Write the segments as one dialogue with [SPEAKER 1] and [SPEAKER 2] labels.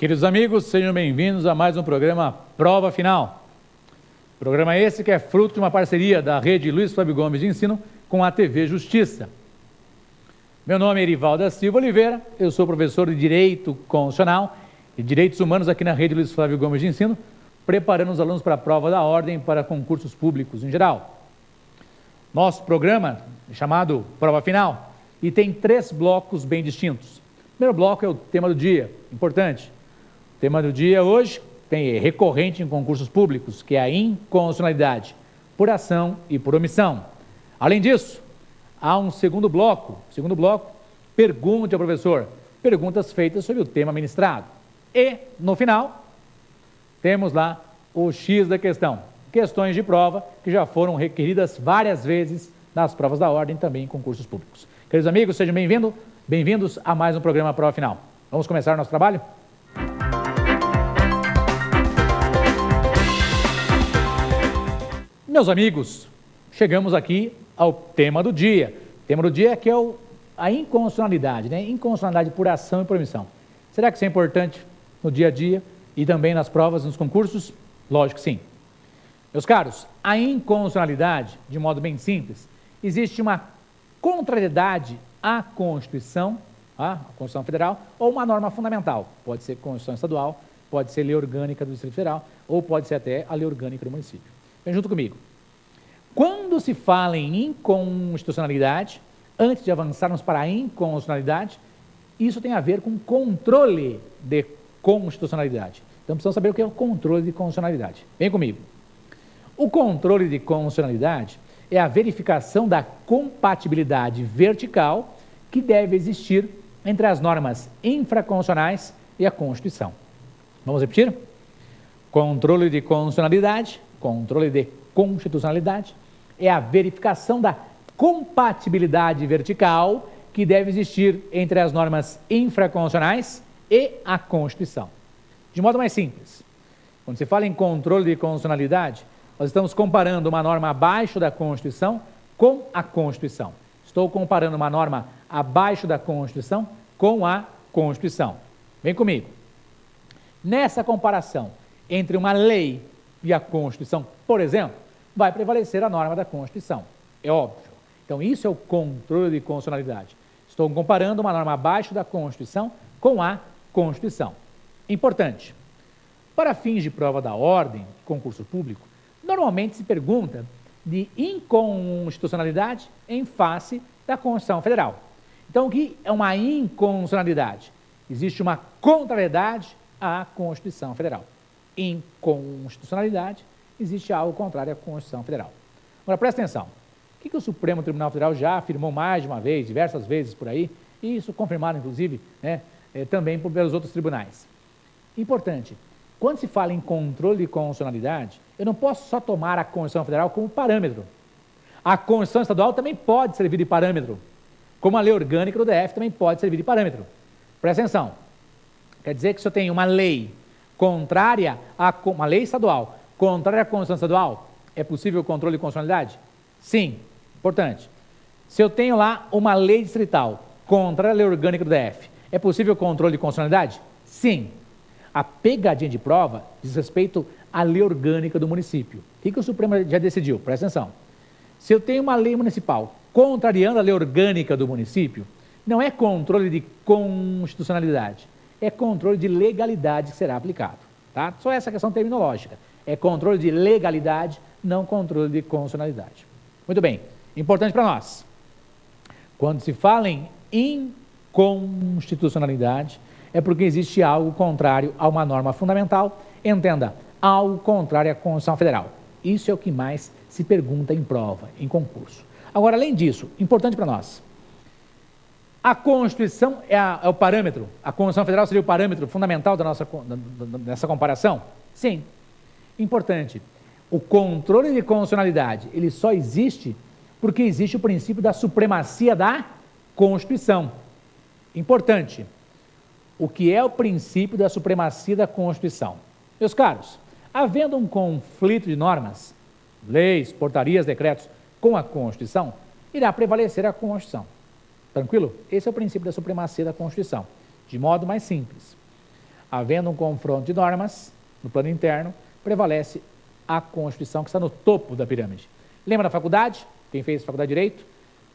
[SPEAKER 1] Queridos amigos, sejam bem-vindos a mais um programa Prova Final. Programa esse que é fruto de uma parceria da Rede Luiz Flávio Gomes de Ensino com a TV Justiça. Meu nome é Erivaldo da Silva Oliveira, eu sou professor de Direito Constitucional e Direitos Humanos aqui na Rede Luiz Flávio Gomes de Ensino, preparando os alunos para a prova da ordem para concursos públicos em geral. Nosso programa é chamado Prova Final e tem 3 blocos bem distintos. O primeiro bloco é o tema do dia, importante. O tema do dia hoje é recorrente em concursos públicos, que é a inconstitucionalidade, por ação e por omissão. Além disso, há um segundo bloco, pergunte ao professor, perguntas feitas sobre o tema ministrado. E, no final, temos lá o X da questão, questões de prova que já foram requeridas várias vezes nas provas da ordem, também em concursos públicos. Queridos amigos, sejam bem-vindos a mais um programa Prova Final. Vamos começar o nosso trabalho? Meus amigos, chegamos aqui ao tema do dia. O tema do dia é que é a inconstitucionalidade, né? Inconstitucionalidade por ação e por omissão. Será que isso é importante no dia a dia e também nas provas, nos concursos? Lógico que sim. Meus caros, a inconstitucionalidade, de modo bem simples, existe uma contrariedade à Constituição, a Constituição Federal, ou uma norma fundamental. Pode ser Constituição Estadual, pode ser Lei Orgânica do Distrito Federal, ou pode ser até a Lei Orgânica do município. Vem junto comigo. Quando se fala em inconstitucionalidade, antes de avançarmos para a inconstitucionalidade, isso tem a ver com controle de constitucionalidade. Então precisamos saber o que é o controle de constitucionalidade. Vem comigo. O controle de constitucionalidade é a verificação da compatibilidade vertical que deve existir entre as normas infraconstitucionais e a Constituição. Vamos repetir? Controle de constitucionalidade, controle de constitucionalidade é a verificação da compatibilidade vertical que deve existir entre as normas infraconstitucionais e a Constituição. De modo mais simples, quando se fala em controle de constitucionalidade, nós estamos comparando uma norma abaixo da Constituição com a Constituição. Estou comparando uma norma abaixo da Constituição com a Constituição. Vem comigo. Nessa comparação entre uma lei e a Constituição, por exemplo, vai prevalecer a norma da Constituição. É óbvio. Então, isso é o controle de constitucionalidade. Estou comparando uma norma abaixo da Constituição com a Constituição. Importante. Para fins de prova da ordem, concurso público, normalmente se pergunta de inconstitucionalidade em face da Constituição Federal. Então, o que é uma inconstitucionalidade? Existe uma contrariedade à Constituição Federal. Inconstitucionalidade, existe algo contrário à Constituição Federal. Agora, presta atenção. O que o Supremo Tribunal Federal já afirmou mais de uma vez, diversas vezes por aí, e isso confirmado, inclusive, também pelos outros tribunais. Importante, quando se fala em controle de constitucionalidade, eu não posso só tomar a Constituição Federal como parâmetro. A Constituição Estadual também pode servir de parâmetro, como a Lei Orgânica do DF também pode servir de parâmetro. Presta atenção. Quer dizer que se eu tenho uma lei contrária a uma lei estadual, contrária à Constituição Estadual, é possível o controle de constitucionalidade? Sim, importante. Se eu tenho lá uma lei distrital contrária à Lei Orgânica do DF, é possível o controle de constitucionalidade? Sim. A pegadinha de prova diz respeito à Lei Orgânica do município. O que o Supremo já decidiu? Presta atenção. Se eu tenho uma lei municipal contrariando a Lei Orgânica do município, não é controle de constitucionalidade, é controle de legalidade que será aplicado. Tá? Só essa questão terminológica. É controle de legalidade, não controle de constitucionalidade. Muito bem. Importante para nós. Quando se fala em inconstitucionalidade, é porque existe algo contrário a uma norma fundamental, entenda, algo contrário à Constituição Federal. Isso é o que mais se pergunta em prova, em concurso. Agora, além disso, importante para nós, a Constituição é o parâmetro, a Constituição Federal seria o parâmetro fundamental dessa comparação? Sim. Importante, o controle de constitucionalidade, ele só existe porque existe o princípio da supremacia da Constituição. Importante, o que é o princípio da supremacia da Constituição? Meus caros, havendo um conflito de normas, leis, portarias, decretos com a Constituição, irá prevalecer a Constituição. Tranquilo? Esse é o princípio da supremacia da Constituição, de modo mais simples. Havendo um confronto de normas no plano interno, prevalece a Constituição, que está no topo da pirâmide. Lembra da faculdade? Quem fez faculdade de Direito?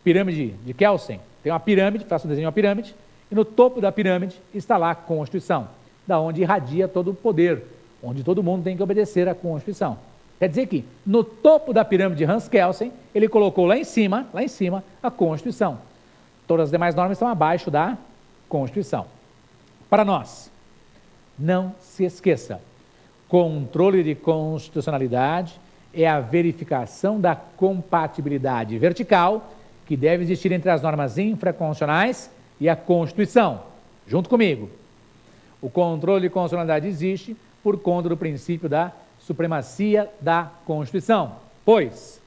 [SPEAKER 1] Pirâmide de Kelsen. Tem uma pirâmide, faço um desenho de uma pirâmide, e no topo da pirâmide está lá a Constituição, da onde irradia todo o poder, onde todo mundo tem que obedecer à Constituição. Quer dizer que no topo da pirâmide de Hans Kelsen, ele colocou lá em cima, a Constituição. Todas as demais normas estão abaixo da Constituição. Para nós, não se esqueça, controle de constitucionalidade é a verificação da compatibilidade vertical que deve existir entre as normas infraconstitucionais e a Constituição. Junto comigo. O controle de constitucionalidade existe por conta do princípio da supremacia da Constituição, pois,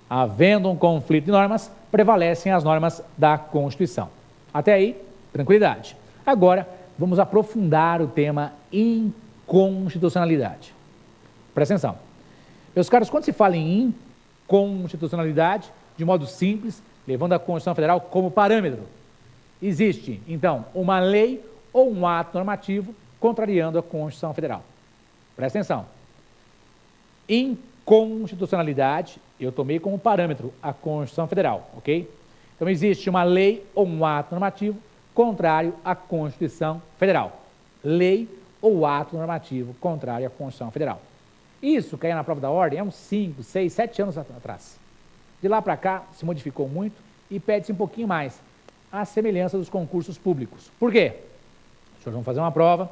[SPEAKER 1] havendo um conflito de normas, prevalecem as normas da Constituição. Até aí, tranquilidade. Agora, vamos aprofundar o tema inconstitucionalidade. Presta atenção. Meus caros, quando se fala em inconstitucionalidade, de modo simples, levando a Constituição Federal como parâmetro, existe, então, uma lei ou um ato normativo contrariando a Constituição Federal. Presta atenção. Inconstitucionalidade, eu tomei como parâmetro a Constituição Federal, ok? Então, existe uma lei ou um ato normativo contrário à Constituição Federal. Lei ou ato normativo contrário à Constituição Federal. Isso caiu na prova da ordem há uns 5, 6, 7 anos atrás. De lá para cá, se modificou muito e pede-se um pouquinho mais a semelhança dos concursos públicos. Por quê? Os senhores vão fazer uma prova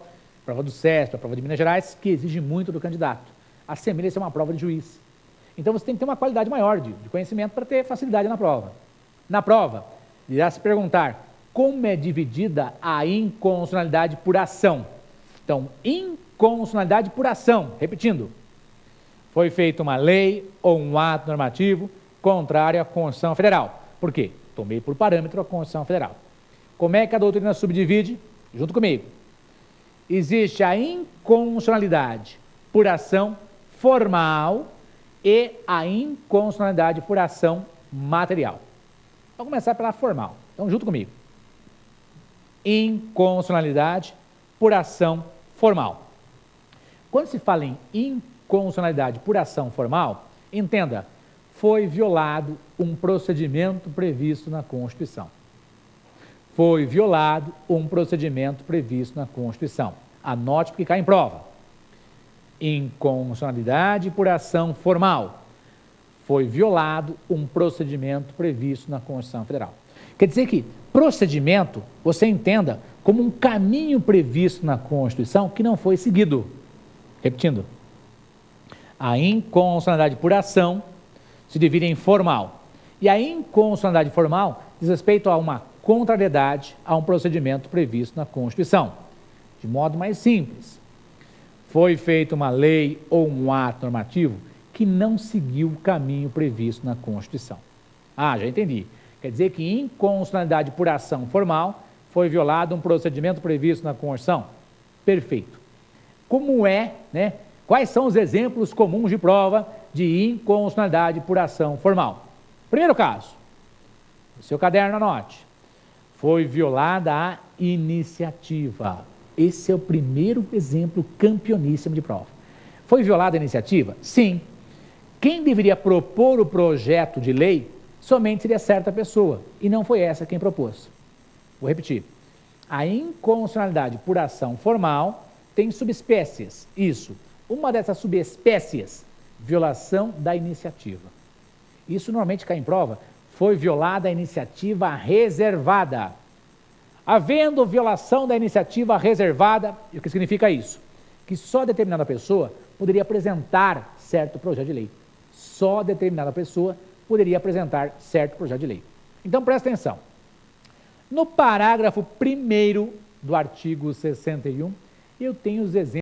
[SPEAKER 1] do CESP, a prova de Minas Gerais, que exige muito do candidato. Assemelha-se a uma prova de juiz. Então, você tem que ter uma qualidade maior de conhecimento para ter facilidade na prova. Na prova, irá se perguntar como é dividida a inconstitucionalidade por ação. Então, inconstitucionalidade por ação. Repetindo, foi feita uma lei ou um ato normativo contrário à Constituição Federal. Por quê? Tomei por parâmetro a Constituição Federal. Como é que a doutrina subdivide? Junto comigo. Existe a inconstitucionalidade por ação formal e a inconstitucionalidade por ação material. Vamos começar pela formal. Então, junto comigo. Inconstitucionalidade por ação formal. Quando se fala em inconstitucionalidade por ação formal, entenda, foi violado um procedimento previsto na Constituição. Foi violado um procedimento previsto na Constituição. Anote porque cai em prova. Inconstitucionalidade por ação formal. Foi violado um procedimento previsto na Constituição Federal. Quer dizer que procedimento, você entenda como um caminho previsto na Constituição que não foi seguido. Repetindo. A inconstitucionalidade por ação se divide em formal. E a inconstitucionalidade formal diz respeito a uma contrariedade a um procedimento previsto na Constituição. De modo mais simples, foi feita uma lei ou um ato normativo que não seguiu o caminho previsto na Constituição. Ah, já entendi. Quer dizer que inconstitucionalidade por ação formal foi violado um procedimento previsto na Constituição? Perfeito. Como é, né? Quais são os exemplos comuns de prova de inconstitucionalidade por ação formal? Primeiro caso, no seu caderno anote, foi violada a iniciativa. Esse é o primeiro exemplo campeoníssimo de prova. Foi violada a iniciativa? Sim. Quem deveria propor o projeto de lei somente seria certa pessoa, e não foi essa quem propôs. Vou repetir. A inconstitucionalidade por ação formal tem subespécies. Isso. Uma dessas subespécies, violação da iniciativa. Isso normalmente cai em prova. Foi violada a iniciativa reservada. Havendo violação da iniciativa reservada, o que significa isso? Que só determinada pessoa poderia apresentar certo projeto de lei. Só determinada pessoa poderia apresentar certo projeto de lei. Então, presta atenção. No parágrafo 1º do artigo 61, eu tenho os exemplos